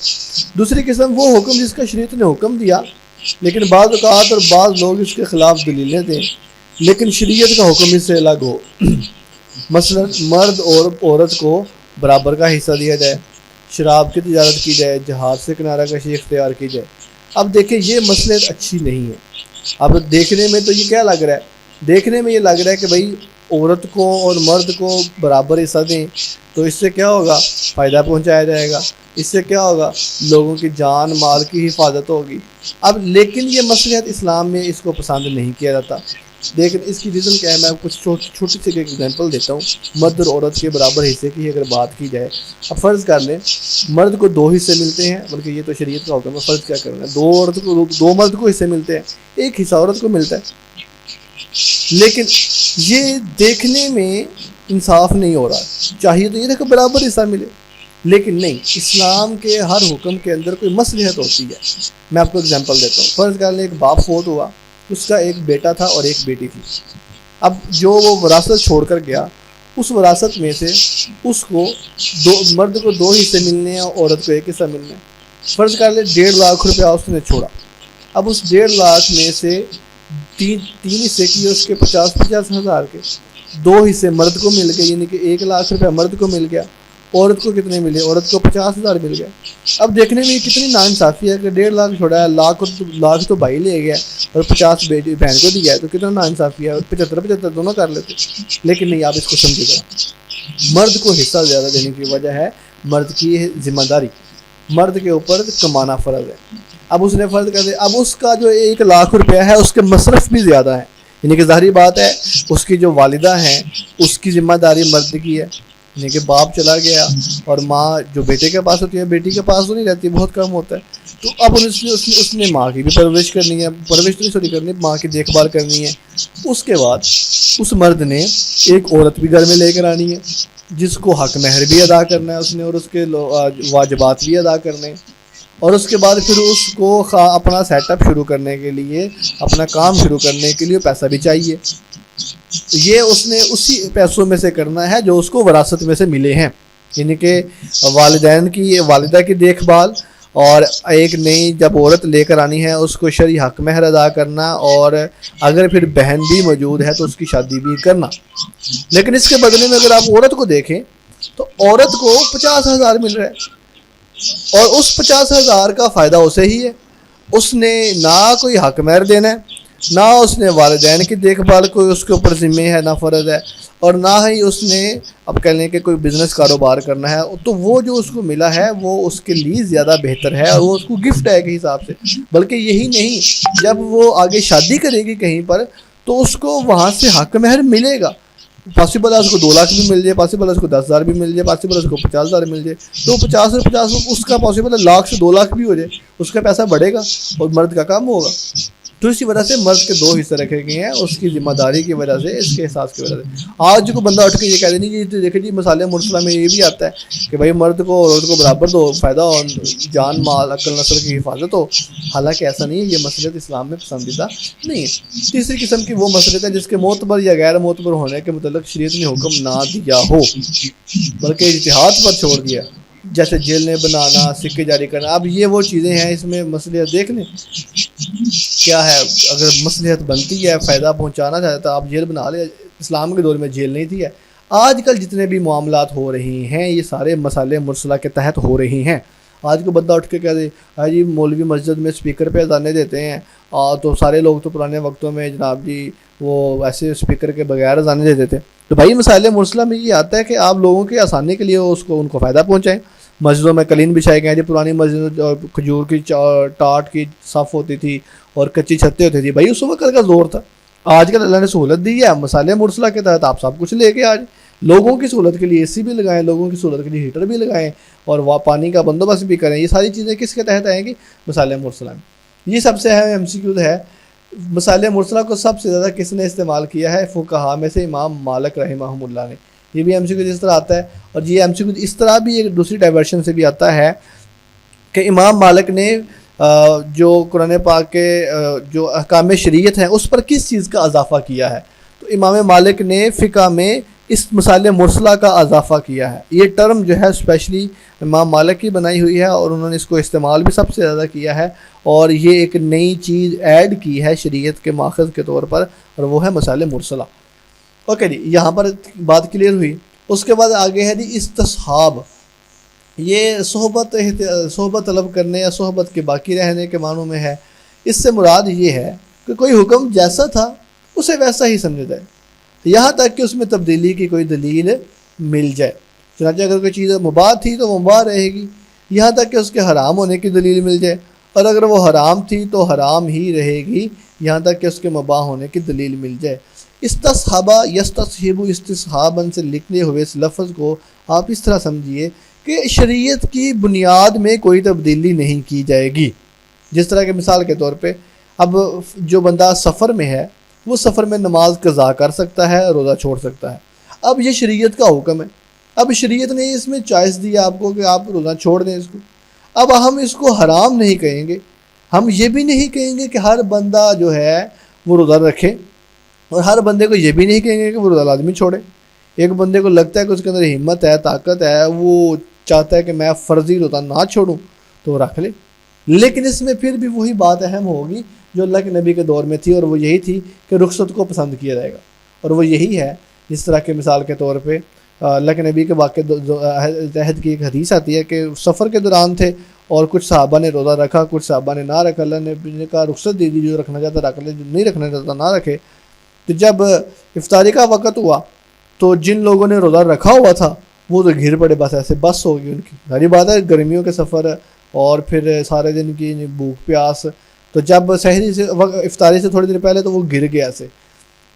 دوسری قسم وہ حکم جس کا شریعت نے حکم دیا لیکن بعض اوقات اور بعض لوگ اس کے خلاف دلیلیں دیں لیکن شریعت کا حکم اس سے الگ ہو۔ مثلا مرد اور عورت کو برابر کا حصہ دیا جائے، شراب کی تجارت کی جائے، جہاد سے کنارہ کشی اختیار کی جائے۔ اب دیکھیں یہ مصلحت اچھی نہیں ہے۔ اب دیکھنے میں تو یہ کیا لگ رہا ہے، دیکھنے میں یہ لگ رہا ہے کہ بھائی عورت کو اور مرد کو برابر حصہ دیں تو اس سے کیا ہوگا، فائدہ پہنچایا جائے گا، اس سے کیا ہوگا، لوگوں کی جان مال کی حفاظت ہوگی۔ اب لیکن یہ مصلحت اسلام میں اس کو پسند نہیں کیا جاتا۔ لیکن اس کی ریزن کیا ہے، میں کچھ چھوٹی سی ایگزامپل دیتا ہوں۔ مرد اور عورت کے برابر حصے کی اگر بات کی جائے، اب فرض کر لیں مرد کو 2 حصے ملتے ہیں، بلکہ یہ تو شریعت کا حکم ہے، فرض کیا کرنا ہے، 2 مرد کو حصے ملتے ہیں، 1 حصہ عورت کو ملتا ہے۔ لیکن یہ دیکھنے میں انصاف نہیں ہو رہا، چاہیے تو یہ تھا کہ برابر حصہ ملے، لیکن نہیں، اسلام کے ہر حکم کے اندر کوئی مصلحت ہوتی ہے۔ میں آپ کو اگزامپل دیتا ہوں۔ فرض کر لیں ایک باپ فوت ہوا، اس کا ایک بیٹا تھا اور ایک بیٹی تھی۔ اب جو وہ وراثت چھوڑ کر گیا، اس وراثت میں سے اس کو مرد کو 2 حصے ملنے ہیں اور عورت کو 1 حصہ ملنا ہے۔ فرض کر لیں 1.5 لاکھ روپیہ اس نے چھوڑا۔ اب اس 1.5 لاکھ میں سے 3 حصے کیے اس کے 50 ہزار کے، 2 حصے مرد کو مل گئے، یعنی کہ 1 لاکھ روپیہ مرد کو مل گیا، عورت کو کتنے ملے، عورت کو 50 ہزار مل گیا۔ اب دیکھنے میں کتنی ناانصافی ہے کہ 1.5 لاکھ چھوڑا ہے، لاکھ تو بھائی لے گیا اور 50 بیٹی بہن کو دیا ہے، تو کتنا ناانصافی ہے، 75 دونوں کر لیتے۔ لیکن نہیں، آپ اس کو سمجھے گا، مرد کو حصہ زیادہ دینے کی وجہ ہے مرد کی ذمہ داری، مرد کے اوپر کمانا فرض ہے۔ اب اس نے فرض کر دیا، اب اس کا جو 1 لاکھ روپیہ ہے اس کے مصرف بھی زیادہ ہے، یعنی کہ ظاہری بات ہے اس کی جو والدہ ہیں اس کی ذمہ داری مرد کی ہے، یعنی کہ باپ چلا گیا اور ماں جو بیٹے کے پاس ہوتی ہے، بیٹی کے پاس تو نہیں رہتی، بہت کم ہوتا ہے، تو اب اس نے ماں کی بھی پرورش کرنی ہے، پرورش تو نہیں سوری کرنی، ماں کی دیکھ بھال کرنی ہے۔ اس کے بعد اس مرد نے ایک عورت بھی گھر میں لے کر آنی ہے جس کو حق مہر بھی ادا کرنا ہے اس نے، اور اس کے واجبات بھی ادا کرنے ہیں، اور اس کے بعد پھر اس کو اپنا سیٹ اپ شروع کرنے کے لیے، اپنا کام شروع کرنے کے لیے پیسہ بھی چاہیے۔ یہ اس نے اسی پیسوں میں سے کرنا ہے جو اس کو وراثت میں سے ملے ہیں، یعنی کہ والدہ کی دیکھ بھال، اور ایک نئی جب عورت لے کر آنی ہے اس کو شرعی حق مہر ادا کرنا، اور اگر پھر بہن بھی موجود ہے تو اس کی شادی بھی کرنا۔ لیکن اس کے بدلے میں اگر آپ عورت کو دیکھیں تو عورت کو 50 ہزار مل رہا ہے، اور اس 50 ہزار کا فائدہ اسے ہی ہے۔ اس نے نہ کوئی حق مہر دینا ہے، نہ اس نے والدین کی دیکھ بھال کوئی اس کے اوپر ذمہ ہے، نہ فرض ہے، اور نہ ہی اس نے اب کہہ لیں کہ کوئی بزنس کاروبار کرنا ہے، تو وہ جو اس کو ملا ہے وہ اس کے لیے زیادہ بہتر ہے، اور وہ اس کو گفٹ ہے کے حساب سے۔ بلکہ یہی نہیں، جب وہ آگے شادی کرے گی کہیں پر تو اس کو وہاں سے حق مہر ملے گا، پاسبل ہے اس کو 2 لاکھ بھی مل جائے، پاسبل ہے اس کو 10 ہزار بھی مل جائے، پاسبل ہے اس کو 50 ہزار مل جائے، تو 50 اور 50 اس کا پاسبل ہے لاکھ سے 2 لاکھ بھی ہو جائے، اس کا پیسہ بڑھے گا اور مرد کا کام ہوگا۔ تو اسی وجہ سے مرد کے 2 حصے رکھے گئے ہیں، اس کی ذمہ داری کی وجہ سے، اس کے احساس کی وجہ سے۔ آج کو بندہ اٹھ کے یہ کہہ دیں گے، دیکھیں جی مصالح مرسلہ میں یہ بھی آتا ہے کہ بھائی مرد کو اور عورت کو برابر دو، فائدہ اور جان مال عقل نسل کی حفاظت ہو، حالانکہ ایسا نہیں ہے، یہ مصلحت اسلام میں پسندیدہ نہیں ہے۔ تیسری قسم کی وہ مصلحت ہے جس کے معتبر یا غیر معتبر ہونے کے متعلق شریعت نے حکم نہ دیا ہو بلکہ اجتہاد پر چھوڑ دیا، جیسے جیلیں بنانا، سکے جاری کرنا۔ اب یہ وہ چیزیں ہیں، اس میں مصلحت دیکھ لیں کیا ہے، اگر مصلحت بنتی ہے، فائدہ پہنچانا چاہتا تو آپ جیل بنا لیں۔ اسلام کے دور میں جیل نہیں تھی ہے۔ آج کل جتنے بھی معاملات ہو رہے ہیں یہ سارے مصالح مرسلہ کے تحت ہو رہے ہیں۔ آج کو بندہ اٹھ کے کہہ دے جی مولوی مسجد میں اسپیکر پہ اذانیں دیتے ہیں، تو سارے لوگ تو پرانے وقتوں میں جناب جی وہ ایسے اسپیکر کے بغیر اذانیں دیتے تھے۔ تو بھائی مصالح مرسلہ میں یہ آتا ہے کہ آپ لوگوں کی آسانی کے لیے ان کو فائدہ پہنچائیں۔ مسجدوں میں قلین بچھائے گئے ہیں، جو پرانی مسجد کھجور کی ٹاٹ کی صف ہوتی تھی اور کچی چھتیں ہوتی تھی، بھائی اس وقت کا زور تھا۔ آج کل اللہ نے سہولت دی ہے، مصالح مرسلہ کے تحت آپ سب کچھ لے کے آج لوگوں کی سہولت کے لیے AC بھی لگائیں، لوگوں کی سہولت کے لیے ہیٹر بھی لگائیں، اور پانی کا بندوبست بھی کریں۔ یہ ساری چیزیں کس کے تحت آئیں گی؟ مصالح مرسلہ میں۔ یہ سب سے اہم MCQ ہے۔ مصالح مرسلہ کو سب سے زیادہ کس نے استعمال کیا ہے؟ فقہا میں سے امام مالک رحمہ اللہ نے۔ یہ بھی MCQ اس طرح آتا ہے، اور یہ MCQ اس طرح بھی ایک دوسری ڈائیورشن سے بھی آتا ہے کہ امام مالک نے جو قرآن پاک کے جو احکام شریعت ہیں اس پر کس چیز کا اضافہ کیا ہے۔ تو امام مالک نے فقہ میں اس مصالح مرسلہ کا اضافہ کیا ہے۔ یہ ٹرم جو ہے اسپیشلی امام مالک کی بنائی ہوئی ہے اور انہوں نے اس کو استعمال بھی سب سے زیادہ کیا ہے، اور یہ ایک نئی چیز ایڈ کی ہے شریعت کے ماخذ کے طور پر، اور وہ ہے مصالح مرسلہ۔ اوکے جی، یہاں پر بات کلیئر ہوئی۔ اس کے بعد آگے ہے جی استصحاب۔ یہ صحبت طلب کرنے یا صحبت کے باقی رہنے کے معنوں میں ہے۔ اس سے مراد یہ ہے کہ کوئی حکم جیسا تھا اسے ویسا ہی سمجھا جائے، یہاں تک کہ اس میں تبدیلی کی کوئی دلیل مل جائے۔ چنانچہ اگر کوئی چیز مباح تھی تو مباح رہے گی یہاں تک کہ اس کے حرام ہونے کی دلیل مل جائے، اور اگر وہ حرام تھی تو حرام ہی رہے گی یہاں تک کہ اس کے مباح ہونے کی دلیل مل جائے۔ استصحابہ یستصحب استصحاباً سے لکھنے ہوئے اس لفظ کو آپ اس طرح سمجھیے کہ شریعت کی بنیاد میں کوئی تبدیلی نہیں کی جائے گی۔ جس طرح کہ مثال کے طور پہ اب جو بندہ سفر میں ہے وہ سفر میں نماز قضا کر سکتا ہے، روزہ چھوڑ سکتا ہے۔ اب یہ شریعت کا حکم ہے، اب شریعت نے اس میں چوائس دیا آپ کو کہ آپ روزہ چھوڑ دیں اس کو۔ اب ہم اس کو حرام نہیں کہیں گے، ہم یہ بھی نہیں کہیں گے کہ ہر بندہ جو ہے وہ روزہ رکھے، اور ہر بندے کو یہ بھی نہیں کہیں گے کہ وہ روزہ لازمی چھوڑے۔ ایک بندے کو لگتا ہے کہ اس کے اندر ہمت ہے، طاقت ہے، وہ چاہتا ہے کہ میں فرضی روزہ نہ چھوڑوں تو رکھ لے، لیکن اس میں پھر بھی وہی بات اہم ہوگی جو اللہ کے نبی کے دور میں تھی، اور وہ یہی تھی کہ رخصت کو پسند کیا جائے گا، اور وہ یہی ہے جس طرح کے مثال کے طور پہ اللہ کے نبی کے واقع عہد کی ایک حدیث آتی ہے کہ سفر کے دوران تھے اور کچھ صحابہ نے روزہ رکھا، کچھ صحابہ نے نہ رکھا۔ اللہ نے کہا رخصت دے دی، جو رکھنا چاہتا رکھ لے، جو نہیں رکھنا چاہتا نہ رکھے۔ تو جب افطاری کا وقت ہوا تو جن لوگوں نے روزہ رکھا ہوا تھا وہ تو گھر پڑے، بس ایسے بس ہو گئی ان کی۔ ساری بات ہے گرمیوں کے سفر اور پھر سارے دن کی بھوک پیاس، تو جب سحری سے افطاری سے تھوڑی دیر پہلے تو وہ گر گیا ایسے،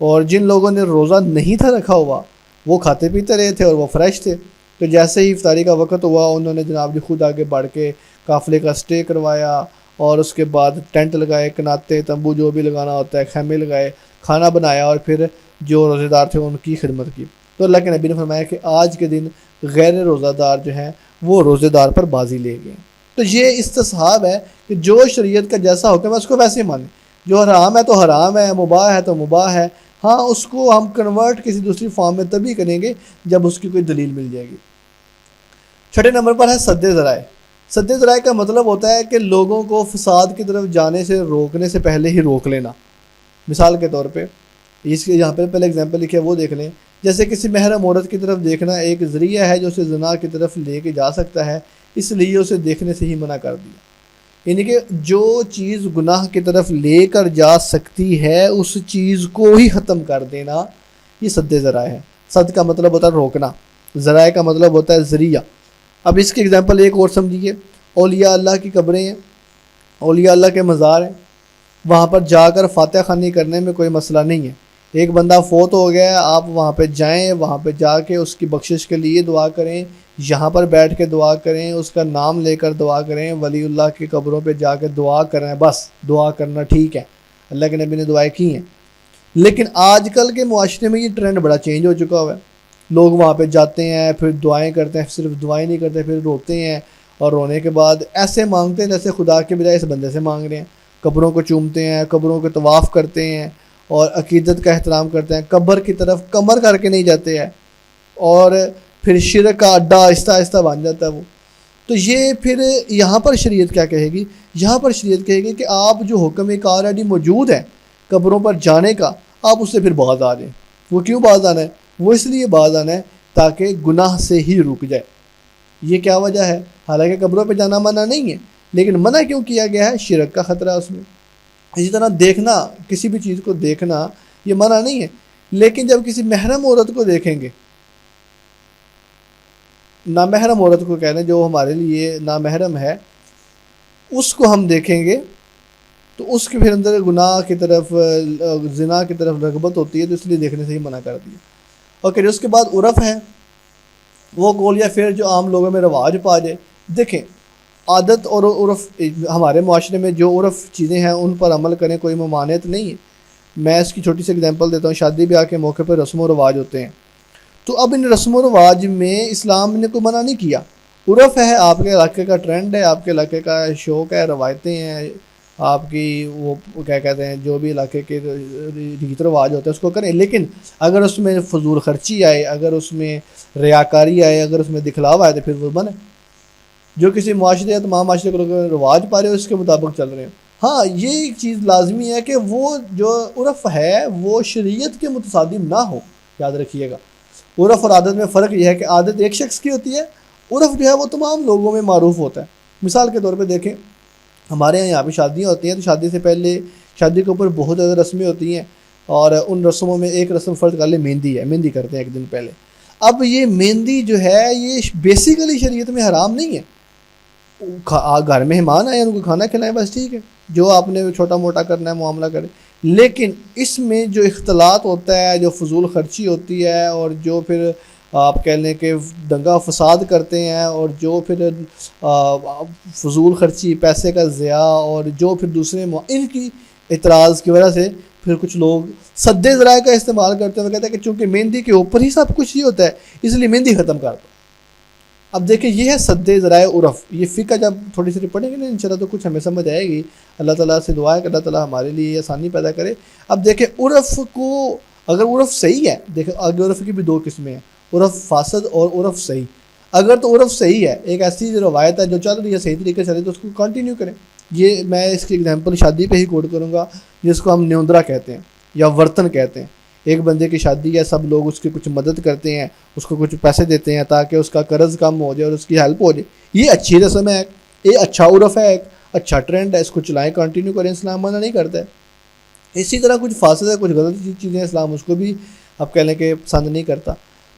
اور جن لوگوں نے روزہ نہیں تھا رکھا ہوا وہ کھاتے پیتے رہے تھے اور وہ فریش تھے۔ تو جیسے ہی افطاری کا وقت ہوا انہوں نے جناب جی خود آگے بڑھ کے قافلے کا اسٹے کروایا، اور اس کے بعد ٹینٹ لگائے، کناتے تمبو جو بھی لگانا ہوتا ہے، خیمے لگائے، کھانا بنایا، اور پھر جو روزے دار تھے ان کی خدمت کی۔ تو اللہ کے نبی نے فرمایا کہ آج کے دن غیر روزہ دار جو ہیں وہ روزے دار پر بازی لے گئے۔ تو یہ استصحاب ہے کہ جو شریعت کا جیسا حکم ہے اس کو ویسے مانیں، جو حرام ہے تو حرام ہے، مباح ہے تو مباح ہے۔ ہاں اس کو ہم کنورٹ کسی دوسری فارم میں تبھی کریں گے جب اس کی کوئی دلیل مل جائے گی۔ چھٹے نمبر پر ہے سد ذرائع۔ سد ذرائع کا مطلب ہوتا ہے کہ لوگوں کو فساد کی طرف جانے سے روکنے سے پہلے ہی روک لینا۔ مثال کے طور پہ اس کے یہاں پہ پہلے اگزامپل لکھے وہ دیکھ لیں، جیسے کسی محرم عورت کی طرف دیکھنا ایک ذریعہ ہے جو اسے زنا کی طرف لے کے جا سکتا ہے، اس لیے اسے دیکھنے سے ہی منع کر دیا۔ یعنی کہ جو چیز گناہ کی طرف لے کر جا سکتی ہے اس چیز کو ہی ختم کر دینا، یہ سد ذرائع ہے۔ سد کا مطلب ہوتا ہے روکنا، ذرائع کا مطلب ہوتا ہے ذریعہ۔ اب اس کی اگزامپل ایک اور سمجھیے، اولیاء اللہ کی قبریں ہیں، اولیاء اللہ کے مزار ہیں، وہاں پر جا کر فاتحہ خوانی کرنے میں کوئی مسئلہ نہیں ہے۔ ایک بندہ فوت ہو گیا ہے، آپ وہاں پہ جائیں، وہاں پہ جا کے اس کی بخشش کے لیے دعا کریں، یہاں پر بیٹھ کے دعا کریں، اس کا نام لے کر دعا کریں، ولی اللہ کی قبروں پہ جا کے دعا کریں، بس دعا کرنا ٹھیک ہے، اللہ کے نبی نے دعائیں کی ہیں۔ لیکن آج کل کے معاشرے میں یہ ٹرینڈ بڑا چینج ہو چکا ہوا ہے، لوگ وہاں پہ جاتے ہیں، پھر دعائیں کرتے ہیں، صرف دعائیں نہیں کرتے، پھر روتے ہیں، اور رونے کے بعد ایسے مانگتے ہیں جیسے خدا کے بجائے اس بندے سے مانگ رہے ہیں، قبروں کو چومتے ہیں، قبروں کے طواف کرتے ہیں، اور عقیدت کا احترام کرتے ہیں، قبر کی طرف کمر کر کے نہیں جاتے ہیں، اور پھر شرک کا اڈا آہستہ آہستہ بن جاتا ہے وہ۔ تو یہ پھر یہاں پر شریعت کیا کہے گی؟ یہاں پر شریعت کہے گی کہ آپ جو حکم ایک آلریڈی موجود ہے قبروں پر جانے کا، آپ اس سے پھر باز آ جائیں۔ وہ کیوں باز آنا ہے؟ وہ اس لیے باز آنا ہے تاکہ گناہ سے ہی رک جائے۔ یہ کیا وجہ ہے؟ حالانکہ قبروں پہ جانا منع نہیں ہے، لیکن منع کیوں کیا گیا ہے؟ شرک کا خطرہ ہے اس میں۔ اسی طرح دیکھنا، کسی بھی چیز کو دیکھنا یہ منع نہیں ہے، لیکن جب کسی محرم عورت کو دیکھیں گے، نامحرم عورت کو کہنا جو ہمارے لیے نامحرم ہے، اس کو ہم دیکھیں گے تو اس کے پھر اندر گناہ کی طرف، زنا کی طرف رغبت ہوتی ہے، تو اس لیے دیکھنے سے ہی منع کر دیا۔ اوکے، اس کے بعد عرف ہے، وہ قول یا فعل جو عام لوگوں میں رواج پا جائے۔ دیکھیں، عادت اور عرف، ہمارے معاشرے میں جو عرف چیزیں ہیں ان پر عمل کریں، کوئی ممانعت نہیں ہے۔ میں اس کی چھوٹی سی اگزامپل دیتا ہوں، شادی بیاہ کے موقع پر رسم و رواج ہوتے ہیں، تو اب ان رسم و رواج میں اسلام نے کوئی منع نہیں کیا، عرف ہے، آپ کے علاقے کا ٹرینڈ ہے، آپ کے علاقے کا شوق ہے، روایتیں ہیں، آپ کی وہ کیا کہتے ہیں جو بھی علاقے کے ریت رواج ہوتے ہیں اس کو کریں، لیکن اگر اس میں فضول خرچی آئے، اگر اس میں ریاکاری آئے، اگر اس میں دکھلاوا آئے تو پھر وہ بنے جو کسی معاشرے یا تمام معاشرے کو رواج پا رہے ہو اس کے مطابق چل رہے ہیں۔ ہاں یہ ایک چیز لازمی ہے کہ وہ جو عرف ہے وہ شریعت کے متصادم نہ ہو، یاد رکھیے گا۔ عرف اور عادت میں فرق یہ ہے کہ عادت ایک شخص کی ہوتی ہے، عرف جو ہے وہ تمام لوگوں میں معروف ہوتا ہے۔ مثال کے طور پہ دیکھیں، ہمارے یہاں پہ شادیاں ہوتی ہیں تو شادی سے پہلے شادی کے اوپر بہت زیادہ رسمیں ہوتی ہیں، اور ان رسموں میں ایک رسم فرض کر لیں مہندی ہے، مہندی کرتے ہیں ایک دن پہلے۔ اب یہ مہندی جو ہے یہ بیسیکلی شریعت میں حرام نہیں ہے، گھر مہمان آئے ان کو کھانا کھلائیں بس ٹھیک ہے، جو آپ نے چھوٹا موٹا کرنا ہے معاملہ کریں، لیکن اس میں جو اختلاط ہوتا ہے، جو فضول خرچی ہوتی ہے، اور جو پھر آپ کہہ لیں کہ دنگا فساد کرتے ہیں، اور جو پھر فضول خرچی، پیسے کا ضیاع، اور جو پھر دوسرے ان کی اعتراض کی وجہ سے پھر کچھ لوگ سد ذرائع کا استعمال کرتے ہیں، وہ کہتے ہیں کہ چونکہ مہندی کے اوپر ہی سب کچھ ہی ہوتا ہے اس لیے مہندی ختم کر دو۔ اب دیکھیں یہ ہے سد ذرائع عرف، یہ فقہ جب تھوڑی سی پڑھیں گے نا انشاءاللہ تو کچھ ہمیں سمجھ آئے گی۔ اللہ تعالیٰ سے دعا ہے کہ اللہ تعالیٰ ہمارے لیے آسانی پیدا کرے۔ اب دیکھیں عرف کو، اگر عرف صحیح ہے، دیکھیں آگے عرف کی بھی دو قسمیں ہیں، عرف فاسد اور عرف صحیح۔ اگر تو عرف صحیح ہے، ایک ایسی روایت ہے جو چل رہی ہے صحیح طریقے سے چل رہی ہے تو اس کو کنٹینیو کریں۔ یہ میں اس کی اگزامپل شادی پہ ہی کوٹ کروں گا، جس کو ہم نیوندرا کہتے ہیں یا ورتن کہتے ہیں۔ ایک بندے کی شادی ہے، سب لوگ اس کی کچھ مدد کرتے ہیں، اس کو کچھ پیسے دیتے ہیں تاکہ اس کا قرض کم ہو جائے اور اس کی ہیلپ ہو جائے۔ یہ اچھی رسم ہے، یہ اچھا عرف ہے، ایک اچھا ٹرینڈ ہے، اس کو چلائیں، کنٹینیو کریں، اسلام منع نہیں کرتا ہے۔ اسی طرح کچھ فاسد ہے، کچھ غلط چیزیں اسلام اس کو بھی اب کہہ لیں کہ پسند نہیں کرتا۔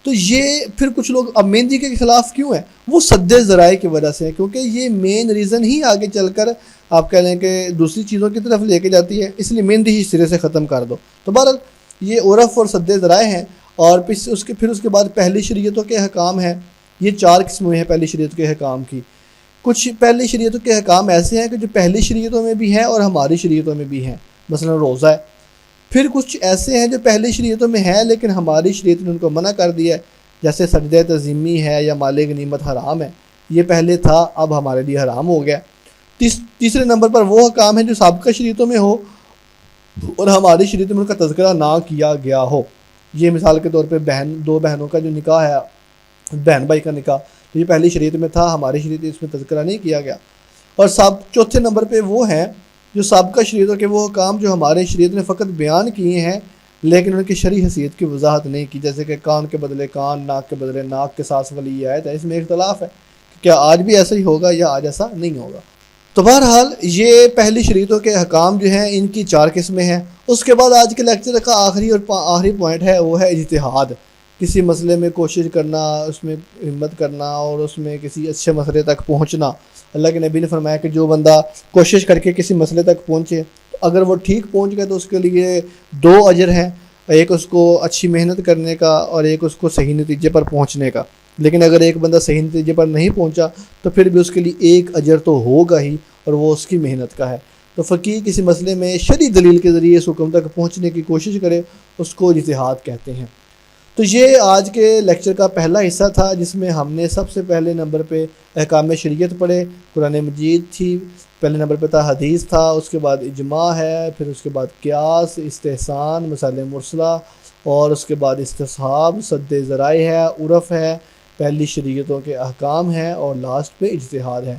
تو یہ پھر کچھ لوگ اب مہندی کے خلاف کیوں ہیں؟ وہ سد ذرائع کی وجہ سے ہے، کیونکہ یہ مین ریزن ہی آگے چل کر آپ کہہ لیں کہ دوسری چیزوں کی طرف لے کے جاتی ہے، اس لیے مہندی ہی سرے سے ختم کر دو۔ تو بہرحال یہ عرف اور سد ذرائع ہیں، اور پھر اس کے بعد پہلی شریعتوں کے احکام ہیں۔ یہ چار قسمیں ہیں پہلی شریعت کے احکام کی۔ کچھ پہلی شریعتوں کے احکام ایسے ہیں کہ جو پہلی شریعتوں میں بھی ہیں اور ہماری شریعتوں میں بھی ہیں، مثلا روزہ ہے۔ پھر کچھ ایسے ہیں جو پہلی شریعتوں میں ہیں لیکن ہماری شریعت نے ان کو منع کر دیا ہے، جیسے سجدہ تعظیمی ہے یا مال غنیمت حرام ہے، یہ پہلے تھا اب ہمارے لیے حرام ہو گیا۔ تیسرے نمبر پر وہ احکام ہیں جو سابقہ شریعتوں میں ہو اور ہماری شریعت میں ان کا تذکرہ نہ کیا گیا ہو۔ یہ مثال کے طور پہ دو بہنوں کا جو نکاح ہے، بہن بھائی کا نکاح، تو یہ پہلی شریعت میں تھا، ہماری شریعت اس میں تذکرہ نہیں کیا گیا۔ اور چوتھے نمبر پہ وہ ہیں جو سابقہ شریعتوں کے وہ کام جو ہمارے شریعت نے فقط بیان کیے ہیں لیکن ان کی شرعی حیثیت کی وضاحت نہیں کی، جیسے کہ کان کے بدلے کان، ناک کے بدلے ناک کے ساتھ ولی آیت ہے۔ اس میں اختلاف ہے کہ کیا آج بھی ایسا ہی ہوگا یا آج ایسا نہیں ہوگا۔ تو بہرحال یہ پہلی شریعتوں کے احکام جو ہیں ان کی چار قسمیں ہیں۔ اس کے بعد آج کے لیکچر کا آخری پوائنٹ ہے، وہ ہے اجتہاد۔ کسی مسئلے میں کوشش کرنا، اس میں ہمت کرنا اور اس میں کسی اچھے مسئلے تک پہنچنا۔ اللہ کے نبی نے فرمایا کہ جو بندہ کوشش کر کے کسی مسئلے تک پہنچے، اگر وہ ٹھیک پہنچ گئے تو اس کے لیے 2 اجر ہیں، ایک اس کو اچھی محنت کرنے کا اور ایک اس کو صحیح نتیجے پر پہنچنے کا۔ لیکن اگر ایک بندہ صحیح نتیجے پر نہیں پہنچا تو پھر بھی اس کے لیے 1 اجر تو ہوگا ہی، اور وہ اس کی محنت کا ہے۔ تو فقیہ کسی مسئلے میں شرعی دلیل کے ذریعے اس حکم تک پہنچنے کی کوشش کرے، اس کو اجتہاد کہتے ہیں۔ تو یہ آج کے لیکچر کا پہلا حصہ تھا، جس میں ہم نے سب سے پہلے نمبر پہ احکام شریعت پڑھے، قرآن مجید تھی، پہلے نمبر پہ تھا حدیث تھا، اس کے بعد اجماع ہے، پھر اس کے بعد قیاس، استحسان، مسائل مرسلہ، اور اس کے بعد استصحاب، سد ذرائع ہے، عرف ہے، پہلی شریعتوں کے احکام ہیں، اور لاسٹ پہ اجتہاد ہے۔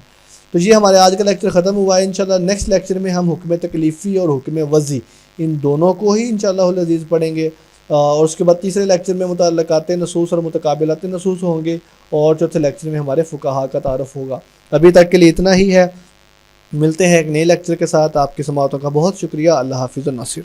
تو یہ ہمارے آج کا لیکچر ختم ہوا ہے۔ انشاءاللہ نیکسٹ لیکچر میں ہم حکم تکلیفی اور حکم وضعی ان دونوں کو ہی انشاءاللہ العزیز پڑھیں گے، اور اس کے بعد تیسرے لیکچر میں متعلقات نصوص اور متقابلات نصوص ہوں گے، اور چوتھے لیکچر میں ہمارے فقہا کا تعارف ہوگا۔ ابھی تک کے لیے اتنا ہی ہے، ملتے ہیں ایک نئے لیکچر کے ساتھ۔ آپ کی سماعتوں کا بہت شکریہ۔ اللہ حافظ الناصر۔